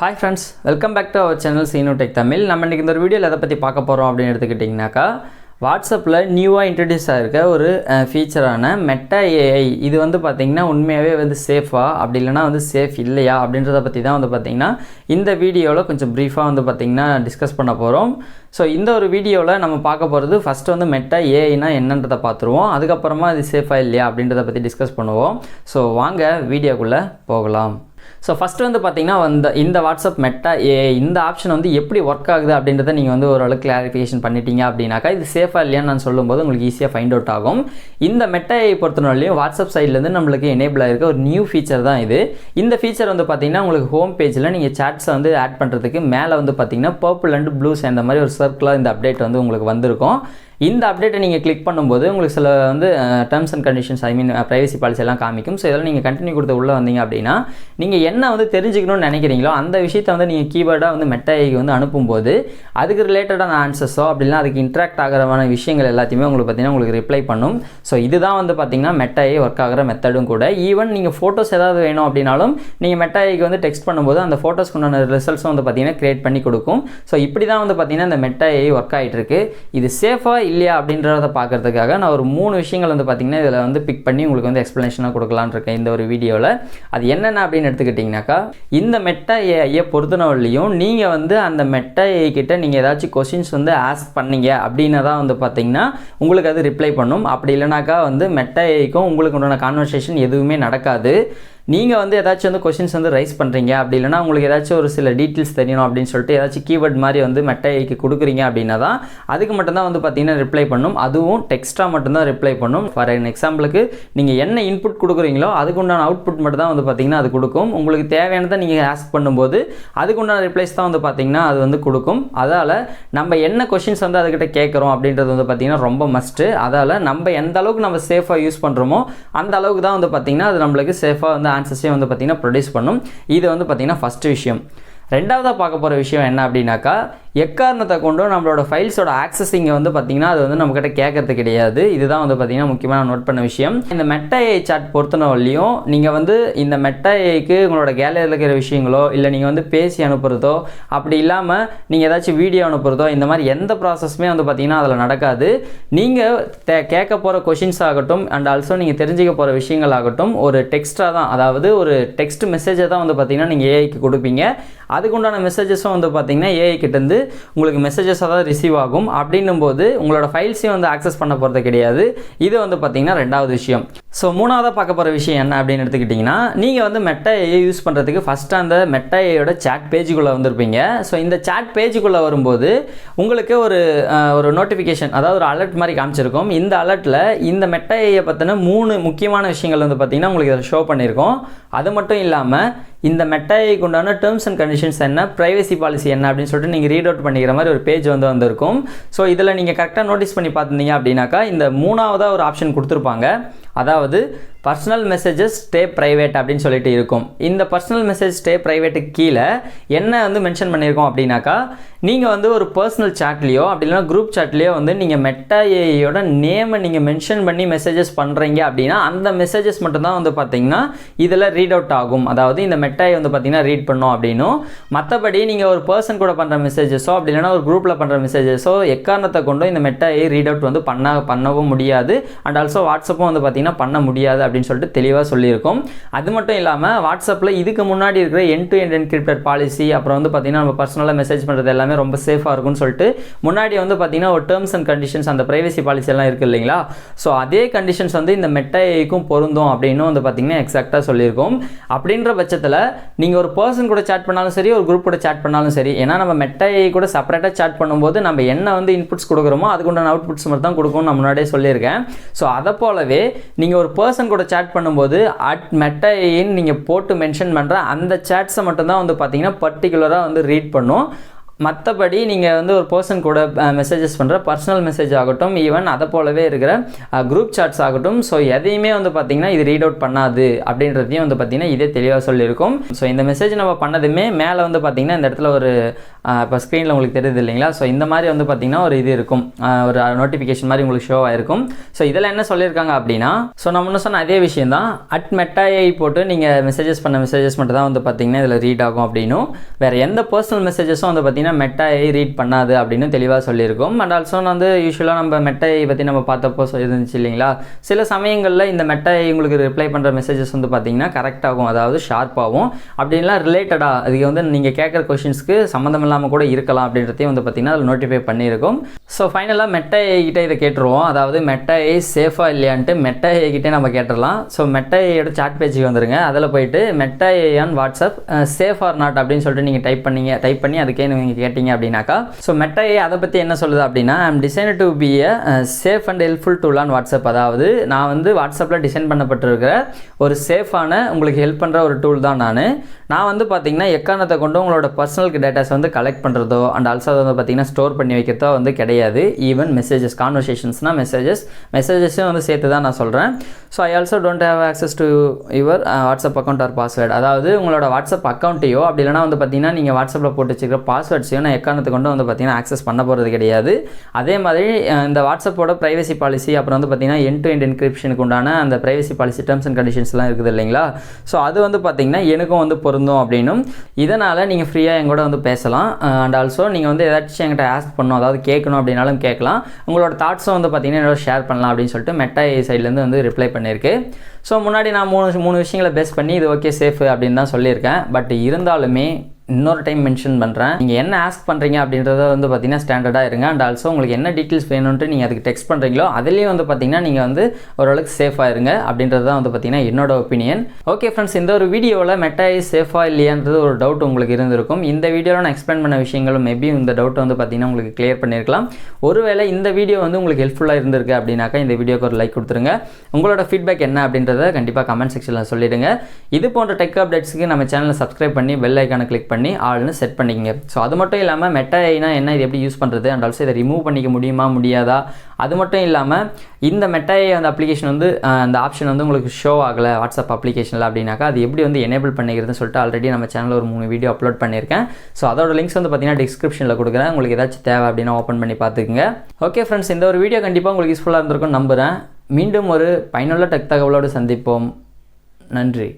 Hi friends, welcome back to our channel Sinotech Tamil. நம்ம இன்னைக்கு இந்த வீடியோல எதை பத்தி பார்க்க போறோம் அப்படினு எடுத்துக்கிட்டீங்கனாக்கா வாட்ஸ்அப்ல நியூவா இன்ட்ரோ듀ஸ் ஆயிருக்க ஒரு ஃபீச்சரான மெட்டா AI இது வந்து பாத்தீங்கன்னா உண்மையாவே வந்து சேஃபா அப்படி இல்லனா வந்து சேஃப் இல்லையா அப்படின்றத பத்தி தான் வந்து பாத்தீங்கன்னா இந்த வீடியோல கொஞ்சம் பிரீஃபா வந்து பாத்தீங்கன்னா டிஸ்கஸ் பண்ண போறோம். ஸோ இந்த ஒரு வீடியோவில் நம்ம பார்க்க போகிறது ஃபஸ்ட்டு வந்து மெட்டா ஏஐனா என்னன்றதை பார்த்துருவோம். அதுக்கப்புறமா இது சேஃபாக இல்லையா அப்படின்றத பற்றி டிஸ்கஸ் பண்ணுவோம். ஸோ வாங்க வீடியோக்குள்ளே போகலாம். ஸோ ஃபஸ்ட்டு வந்து பார்த்திங்கன்னா இந்த வாட்ஸ்அப் மெட்டா ஏஐ இந்த ஆப்ஷன் வந்து எப்படி ஒர்க் ஆகுது அப்படின்றத நீங்கள் வந்து ஓரளவுக்கு கிளாரிஃபிகேஷன் பண்ணிட்டீங்க அப்படின்னாக்கா இது சேஃபாக இல்லையான்னு நான் சொல்லும்போது உங்களுக்கு ஈஸியாக ஃபைண்ட் அவுட் ஆகும். இந்த மெட்டா ஏஐ பொறுத்தவரையிலையும் வாட்ஸ்அப் சைட்லேருந்து நம்மளுக்கு எனேபிள் ஆகிருக்க ஒரு நியூ ஃபீச்சர் தான் இது. இந்த ஃபீச்சர் வந்து பார்த்திங்கன்னா உங்களுக்கு ஹோம் பேஜில் நீங்கள் சாட்ஸை வந்து ஆட் பண்ணுறதுக்கு மேலே வந்து பார்த்திங்கன்னா பர்பிள் அண்ட் ப்ளூ சேர்ந்த மாதிரி ஒரு சர்க்கிளாக இந்த அப்டேட் வந்து உங்களுக்கு வந்திருக்கும். இந்த அப்டேட்டை நீங்கள் கிளிக் பண்ணும்போது உங்களுக்கு சில வந்து terms and conditions privacy policy எல்லாம் காமிக்கும். ஸோ இதெல்லாம் நீங்கள் கண்டினியூ கொடுத்து உள்ளே வந்தீங்க அப்படின்னா நீங்கள் என்ன வந்து தெரிஞ்சுக்கணும்னு நினைக்கிறீங்களோ அந்த விஷயத்தை வந்து நீங்கள் கீவேர்டாக வந்து மெட்டா ஏஐக்கு வந்து அனுப்பும்போது அதுக்கு ரிலேட்டடான ஆன்சர்ஸோ அப்படின்னா அதுக்கு இன்ட்ராக்ட் ஆகிறமான விஷயங்கள் எல்லாத்தையுமே உங்களுக்கு பார்த்தீங்கன்னா உங்களுக்கு ரிப்ளை பண்ணும். ஸோ இதுதான் வந்து பார்த்தீங்கன்னா மெட்டா ஏஐ ஒர்க் ஆகிற மெத்தடும் கூட. ஈவன் நீங்கள் ஃபோட்டோஸ் ஏதாவது வேணும் அப்படின்னாலும் நீங்கள் மெட்டா ஏஐக்கு வந்து டெக்ஸ்ட் பண்ணும்போது அந்த ஃபோட்டோஸ்க்கு உண்டான ரிசல்ட்ஸும் வந்து பார்த்தீங்கன்னா கிரியேட் பண்ணி கொடுக்கும். ஸோ இப்படி தான் வந்து பார்த்தீங்கன்னா இந்த மெட்டா ஏஐ ஒர்க் ஆகிட்டு இருக்கு. இது சேஃபாக இல்லையா அப்படின்றத பார்க்கறதுக்காக நான் ஒரு 3 விஷயங்கள் வந்து பார்த்தீங்கன்னா இதில் வந்து பிக் பண்ணி உங்களுக்கு வந்து எக்ஸ்ப்ளனேஷனாக கொடுக்கலான்னு இருக்கேன் இந்த ஒரு வீடியோவில். அது என்னென்ன அப்படின்னு எடுத்துக்கிட்டிங்கனாக்கா இந்த மெட்டா ஏஐயை பொறுத்தனவரையிலையும் நீங்கள் வந்து அந்த மெட்டா ஏஐ கிட்ட நீங்கள் ஏதாச்சும் கொஸ்டின்ஸ் வந்து ஆஸ்க் பண்ணீங்க அப்படின்னா தான் வந்து பார்த்தீங்கன்னா உங்களுக்கு அது ரிப்ளை பண்ணும். அப்படி இல்லைனாக்கா வந்து மெட்டா ஏஐக்கும் உங்களுக்கு உண்டான கான்வர்சேஷன் எதுவுமே நடக்காது. நீங்கள் வந்து ஏதாச்சும் வந்து கொஸ்டின்ஸ் வந்து ரைஸ் பண்ணுறீங்க அப்படி இல்லைனா உங்களுக்கு ஏதாச்சும் ஒரு சில டீட்டெயில்ஸ் தெரியணும் அப்படின்னு சொல்லிட்டு ஏதாச்சும் கீவேர்ட் மாதிரி வந்து மெட்டா ஏஐக்கு கொடுக்குறீங்க அப்படின்னா தான் அதுக்கு மட்டும்தான் வந்து பார்த்தீங்கன்னா ரிப்ளை பண்ணும். அதுவும் டெக்ஸ்ட்டாக மட்டும்தான் ரிப்ளை பண்ணும். ஃபார் எக்ஸாம்பிளுக்கு நீங்கள் என்ன இன்புட் கொடுக்குறீங்களோ அதுக்கு உண்டான அவுட்புட் மட்டும் தான் வந்து பார்த்தீங்கன்னா அது கொடுக்கும். உங்களுக்கு தேவையானதை நீங்கள் ஆஸ்க் பண்ணும்போது அதுக்கு உண்டான ரிப்ளைஸ் தான் வந்து பார்த்தீங்கன்னா அது வந்து கொடுக்கும். அதால் நம்ம என்ன கொஸ்டின்ஸ் வந்து அதுக்கிட்ட கேட்குறோம் அப்படின்றது வந்து பார்த்தீங்கன்னா ரொம்ப மஸ்ட்டு. அதால் நம்ம எந்த அளவுக்கு நம்ம சேஃபாக யூஸ் பண்ணுறோமோ அந்த அளவுக்கு தான் வந்து பார்த்தீங்கன்னா அது நம்மளுக்கு சேஃபாக வந்து ஆன்சர்ஸையும் வந்து பார்த்தீங்கன்னா ப்ரொடியூஸ் பண்ணும். இது வந்து பார்த்தீங்கன்னா ஃபஸ்ட்டு விஷயம். ரெண்டாவதாக பார்க்க போகிற விஷயம் என்ன அப்படின்னாக்கா எக்காரணத்தை கொண்டும் நம்மளோட ஃபைல்ஸோட ஆக்சஸிங்கை வந்து பார்த்திங்கன்னா அது வந்து நம்மக்கிட்ட கேட்கறது கிடையாது. இதுதான் வந்து பார்த்திங்கன்னா முக்கியமாக நோட் பண்ண விஷயம். இந்த மெட்டா ஏஐ சாட் பொறுத்தனவரையிலையும் நீங்கள் வந்து இந்த மெட்டா ஏஐக்கு உங்களோட கேலரியில் இருக்கிற விஷயங்களோ இல்லை நீங்கள் வந்து பேசி அனுப்புகிறதோ அப்படி இல்லாமல் நீங்கள் ஏதாச்சும் வீடியோ அனுப்புகிறதோ இந்த மாதிரி எந்த ப்ராசஸுமே வந்து பார்த்திங்கன்னா அதில் நடக்காது. நீங்கள் கேட்க போகிற கொஷின்ஸ் ஆகட்டும் அண்ட் ஆல்சோ நீங்கள் தெரிஞ்சிக்க போகிற விஷயங்கள் ஆகட்டும் ஒரு டெக்ஸ்ட்டாக தான், அதாவது ஒரு டெக்ஸ்ட் மெசேஜை தான் வந்து பார்த்திங்கன்னா நீங்கள் ஏஐக்கு கொடுப்பீங்க. அதுக்குண்டான மெசேஜஸும் வந்து பார்த்திங்கன்னா ஏஐ கிட்டேருந்து உங்களுக்கு மெசேஜஸாக தான் ரிசீவ் ஆகும். அப்படின்னும் போது உங்களோட ஃபைல்ஸையும் வந்து ஆக்சஸ் பண்ண போகிறது கிடையாது. இது வந்து பார்த்திங்கன்னா ரெண்டாவது விஷயம். ஸோ மூணாவதாக பார்க்க போகிற விஷயம் என்ன அப்படின்னு எடுத்துக்கிட்டிங்கன்னா நீங்கள் வந்து மெட்டா ஏஐ யூஸ் பண்ணுறதுக்கு ஃபஸ்ட்டு அந்த மெட்டா ஏஐயோட சாட் பேஜுக்குள்ளே வந்திருப்பீங்க. ஸோ இந்த சாட் பேஜுக்குள்ளே வரும்போது உங்களுக்கு ஒரு நோட்டிஃபிகேஷன், அதாவது ஒரு அலர்ட் மாதிரி காமிச்சிருக்கும். இந்த அலர்ட்டில் இந்த மெட்டா ஏஐயை பற்றின 3 முக்கியமான விஷயங்கள் வந்து பார்த்திங்கன்னா உங்களுக்கு இதில் ஷோ பண்ணியிருக்கோம். அது மட்டும் இல்லாமல் இந்த மெட்டா ஏஐக்கு உண்டான டேர்ம்ஸ் அண்ட் கண்டிஷன்ஸ் என்ன, ப்ரைவசி பாலிசி என்ன அப்படின்னு சொல்லிட்டு நீங்கள் ரீட் அவுட் பண்ணிக்கிற மாதிரி ஒரு பேஜ் வந்து வந்திருக்கும். ஸோ இதில் நீங்கள் கரெக்டாக நோட்டீஸ் பண்ணி பார்த்துருந்தீங்க அப்படின்னாக்கா இந்த 3ஆவதாக ஒரு ஆப்ஷன் கொடுத்துருப்பாங்க. அதாவது பர்சனல் மெசேஜஸ் ஸ்டே ப்ரைவேட் அப்படின்னு சொல்லிட்டு இருக்கும். இந்த பர்சனல் மெசேஜ் ஸ்டே ப்ரைவேட்டுக்கு கீழே என்ன வந்து மென்ஷன் பண்ணியிருக்கோம் அப்படின்னாக்கா நீங்கள் வந்து ஒரு பர்சனல் சாட்லேயோ அப்படி இல்லைனா குரூப் சாட்லேயோ வந்து நீங்கள் மெட்டா ஏஐயோட நேமை நீங்கள் மென்ஷன் பண்ணி மெசேஜஸ் பண்ணுறீங்க அப்படின்னா அந்த மெசேஜஸ் மட்டும்தான் வந்து பார்த்தீங்கன்னா இதில் ரீட் அவுட் ஆகும். அதாவது இந்த மெட்டா ஏஐ வந்து பார்த்தீங்கன்னா ரீட் பண்ணோம் அப்படின்னும், மற்றபடி நீங்கள் ஒரு பர்சன் கூட பண்ணுற மெசேஜஸோ அப்படி இல்லைனா ஒரு குரூப்பில் பண்ணுற மெசேஜஸோ எக்காரணத்தை கொண்டும் இந்த மெட்டா ஏஐ ரீட் அவுட் வந்து பண்ணவும் முடியாது. அண்ட் ஆல்சோ வாட்ஸ்அப்பும் வந்து பார்த்தீங்கன்னா பண்ண முடியாது அப்படின்னு சொல்லிட்டு தெளிவாக சொல்லியிருக்கோம். அது மட்டும் இல்லாமல் வாட்ஸ்அப்பில் இதுக்கு முன்னாடி இருக்கிற end to end encrypted policy அப்புறம் வந்து பார்த்தீங்கன்னா நம்ம பர்சனலாக மெசேஜ் பண்ணுறது எல்லாமே ரொம்ப சேஃபாக இருக்கும்னு சொல்லிட்டு முன்னாடி வந்து பார்த்தீங்கன்னா ஒரு டேர்ம்ஸ் அண்ட் கண்டிஷன்ஸ் அந்த ப்ரைவசி பாலிசி எல்லாம் இருக்குது இல்லைங்களா. ஸோ அதே கண்டிஷன்ஸ் வந்து இந்த மெட்டா ஏஐக்கும் பொருந்தும் அப்படின்னு வந்து பார்த்தீங்கன்னா எக்ஸாக்டாக சொல்லியிருக்கோம். அப்படின்ற பட்சத்தில் நீங்கள் ஒரு பர்சன் கூட சாட் பண்ணாலும் சரி ஒரு குரூப் கூட சாட் பண்ணாலும் சரி, ஏன்னா நம்ம மெட்டா ஏஐ கூட செப்பரேட்டாக சாட் பண்ணும்போது நம்ம என்ன வந்து இன்புட்ஸ் கொடுக்குறோமோ அதுக்குண்டான அவுட்புட்ஸ் மட்டும் தான் கொடுக்கும்னு நான் முன்னாடியே சொல்லியிருக்கேன். ஸோ அதை போலவே நீங்கள் ஒரு பர்சன் கூட சாட் பண்ணும்போது மெட்டா ஏஐன்னு நீங்கள் போட்டு மென்ஷன் பண்ணுற அந்த சாட்ஸை மட்டும்தான் வந்து பார்த்தீங்கன்னா பர்டிகுலராக வந்து ரீட் பண்ணும். மற்றபடி நீங்கள் வந்து ஒரு பர்சன் கூட மெசேஜஸ் பண்ணுற பர்சனல் மெசேஜ் ஆகட்டும், ஈவன் அதை போலவே இருக்கிற குரூப் சாட்ஸ் ஆகட்டும், ஸோ எதையுமே வந்து பார்த்திங்கன்னா இது ரீட் அவுட் பண்ணாது அப்படின்றதையும் வந்து பார்த்திங்கன்னா இதே தெளிவாக சொல்லியிருக்கும். ஸோ இந்த மெசேஜ் நம்ம பண்ணதுமே மேலே வந்து பார்த்திங்கன்னா இந்த இடத்துல ஒரு இப்போ ஸ்க்ரீனில் உங்களுக்கு தெரியுது இல்லைங்களா, ஸோ இந்த மாதிரி வந்து பார்த்திங்கன்னா ஒரு இது இருக்கும், ஒரு நோட்டிஃபிகேஷன் மாதிரி உங்களுக்கு ஷோ ஆகிருக்கும். ஸோ இதில் என்ன சொல்லியிருக்காங்க அப்படின்னா, ஸோ நம்ம இன்னும் சொன்ன அதே விஷயம் தான், @meta.ai போட்டு நீங்கள் மெசேஜஸ் பண்ண மெசேஜஸ் மட்டும் தான் வந்து பார்த்திங்கன்னா இதில் ரீட் ஆகும் அப்படின்னும், வேறு எந்த பர்சனல் மெசேஜஸும் வந்து பார்த்திங்கன்னா meta.ai ரீட் பண்ணாது அப்படின்னு தெளிவாக சொல்லியிருக்கும். அண்ட் ஆல்சோ வந்து யூஸ்வலாக நம்ம meta.ai பற்றி நம்ம பார்த்தப்போ இருந்துச்சு இல்லைங்களா, சில சமயங்களில் இந்த meta.ai உங்களுக்கு ரிப்ளை பண்ணுற மெசேஜஸ் வந்து பார்த்திங்கன்னா கரெக்டாகும், அதாவது ஷார்ப்பாகவும், அப்படின்லாம் ரிலேட்டடாக அதுக்கு வந்து நீங்கள் கேட்குற கொஷின்ஸ்க்கு சம்மந்தம் இல்லாமல் கூட இருக்கலாம் அப்படின்றதையும் வந்து பார்த்திங்கன்னா அதில் நோட்டிஃபை பண்ணியிருக்கும். ஸோ ஃபைனலாக meta.ai கிட்டே இதை கேட்டுருவோம், அதாவது meta.ai சேஃபாக இல்லையான்ட்டு meta.ai கிட்டே நம்ம கேட்டுடலாம். ஸோ meta.aiயோட சாட் பேஜுக்கு வந்துருங்க, அதில் போயிட்டு meta.ai on WhatsApp safe or not அப்படின்னு சொல்லிட்டு நீங்கள் டைப் பண்ணி அதுக்கே நீங்கள் கேட்டிங்க அப்படின்னாக்கா, ஸோ meta.ai அதை பற்றி என்ன சொல்லுது அப்படின்னா, I am design to be a safe and helpful tool on WhatsApp, அதாவது நான் வந்து வாட்ஸ்அப்பில் டிசைன் பண்ணப்பட்டிருக்கிற ஒரு சேஃபான உங்களுக்கு ஹெல்ப் பண்ணுற ஒரு டூல் தான் நான் வந்து பார்த்திங்கன்னா எக்காரணத்தை கொண்டு உங்களோட பர்சனல் டேட்டாஸ் வந்து கலெக்ட் பண்ணுறதோ அண்ட் ஆல்சோ அதை வந்து பார்த்திங்கன்னா ஸ்டோர் பண்ணி வைக்கிறதோ வந்து கிடையாது. ஈவன் மெசேஜஸ் கான்வர்சேஷன்ஸ்னால் மெசேஜஸும் வந்து சேர்த்து தான் நான் சொல்கிறேன். So I also don't have access to your WhatsApp account R password, அதாவது உங்களோட வாட்ஸ்அப் அக்கௌண்ட்டையோ அப்படி இல்லைனா வந்து பார்த்திங்கன்னா நீங்கள் வாட்ஸ்அப்பில் போட்டு வச்சுக்கிற பாஸ்வேர்ட்ஸையும் நான் எக்காரணத்தை கொண்டு வந்து பார்த்திங்கன்னா ஆக்சஸ் பண்ண போகிறது கிடையாது. அதே மாதிரி இந்த வாட்ஸ்அப்போட ப்ரைவசி பாலிசி, அப்புறம் வந்து பார்த்திங்கன்னா எண்ட் டு எண்ட் என்கிரிப்ஷனுக்கு உண்டான அந்த ப்ரைவசி பாலிசி டேர்ம்ஸ் அண்ட் கண்டிஷன்ஸ்லாம் இருக்குது இல்லைங்களா, ஸோ அது வந்து பார்த்திங்கன்னா எனக்கும் வந்து பொருந்தும் அப்படின்னும், இதனால் நீங்கள் ஃப்ரீயாக எங்கூட வந்து பேசலாம். அண்ட் ஆல்சோ நீங்கள் வந்து ஏதாச்சும் என்கிட்ட ஆஸ்க் பண்ணணும், அதாவது கேட்கணும் அப்படின்னாலும் கேட்கலாம், உங்களோட தாட்ஸும் வந்து பார்த்திங்கன்னா என்னோட ஷேர் பண்ணலாம் அப்படின்னு சொல்லிட்டு meta.ai சைட்லேருந்து வந்து ரிப்ளை பண்ணியிருக்கு. ஸோ முன்னாடி நான் மூணு விஷயங்களை பேஸ் பண்ணி இது ஓகே சேஃப் அப்படின்னு தான் சொல்லியிருக்கேன். பட் இருந்தாலுமே இன்னொரு டைம் மென்ஷன் பண்ணுறேன், நீங்கள் என்ன ஆஸ்க் பண்ணுறீங்க அப்படின்றத வந்து பார்த்திங்கன்னா ஸ்டாண்டர்டாக இருங்க. அண்ட் ஆல்சோ உங்களுக்கு என்ன டீட்டெயில்ஸ் வேணும்ன்ட்டு நீங்கள் அதுக்கு டெக்ஸ்ட் பண்ணுறீங்களோ அதுலேயும் வந்து பார்த்திங்கன்னா நீங்கள் வந்து ஓரளவுக்கு சேஃபாக இருங்க அப்படின்றது தான் வந்து பார்த்திங்கன்னா என்னோட ஒப்பீனியன். ஓகே ஃப்ரெண்ட்ஸ், இந்த ஒரு வீடியோவில் meta.ai சேஃபாக இல்லையான்றது ஒரு டவுட் உங்களுக்கு இருந்திருக்கும். இந்த வீடியோவில் நான் எக்ஸ்பிளைன் பண்ண விஷயங்களும் மேபி இந்த டவுட் வந்து பார்த்திங்கன்னா உங்களுக்கு கிளியர் பண்ணியிருக்கலாம். ஒருவேளை இந்த வீடியோ வந்து உங்களுக்கு ஹெல்ப்ஃபுல்லாக இருந்திருக்கு அப்படின்னாக்கா இந்த வீடியோக்கு ஒரு லைக் கொடுத்துருங்க. உங்களோட ஃபீட்பேக் என்ன அப்படின்றத கண்டிப்பாக கமெண்ட் செக்ஷனில் சொல்லிவிடுங்க. இது போன்ற டெக் அப்டேட்ஸுக்கு நம்ம சேனலை சப்ஸ்கிரைப் பண்ணி பெல் ஐக்கானை கிளிக் பண்ணி ஆல்னு செட் பண்ணிக்கங்க. ஸோ அது மட்டும் இல்லாமல் meta.aiனா என்ன, இது எப்படி யூஸ் பண்ணுறது, அண்ட் ஆல்சோ இதை ரிமூவ் பண்ணிக்க முடியாதா, அது மட்டும் இல்லாமல் இந்த meta.ai அந்த அப்ளிகேஷன் வந்து அந்த ஆப்ஷன் வந்து உங்களுக்கு ஷோ ஆகலை வாட்ஸ்அப் அப்ளிகேஷனில் அப்படின்னாக்கா அது எப்படி வந்து எனேபிள் பண்ணிக்கிறதுன்னு சொல்லிட்டு ஆல்ரெடி நம்ம சேனலில் ஒரு 3 வீடியோ அப்லோட் பண்ணியிருக்கேன். ஸோ அதோட லிங்க்ஸ் வந்து பார்த்திங்கன்னா டிஸ்கிரிப்ஷனில் கொடுக்குறேன், உங்களுக்கு ஏதாச்சும் தேவை அப்படின்னா ஓப்பன் பண்ணி பார்த்துக்குங்க. ஓகே ஃப்ரெண்ட்ஸ், இந்த ஒரு வீடியோ கண்டிப்பாக உங்களுக்கு யூஸ்ஃபுல்லாக இருந்திருக்கும்னு நம்புகிறேன். மீண்டும் ஒரு பயனுள்ள டெக் தகவலோடு சந்திப்போம். நன்றி.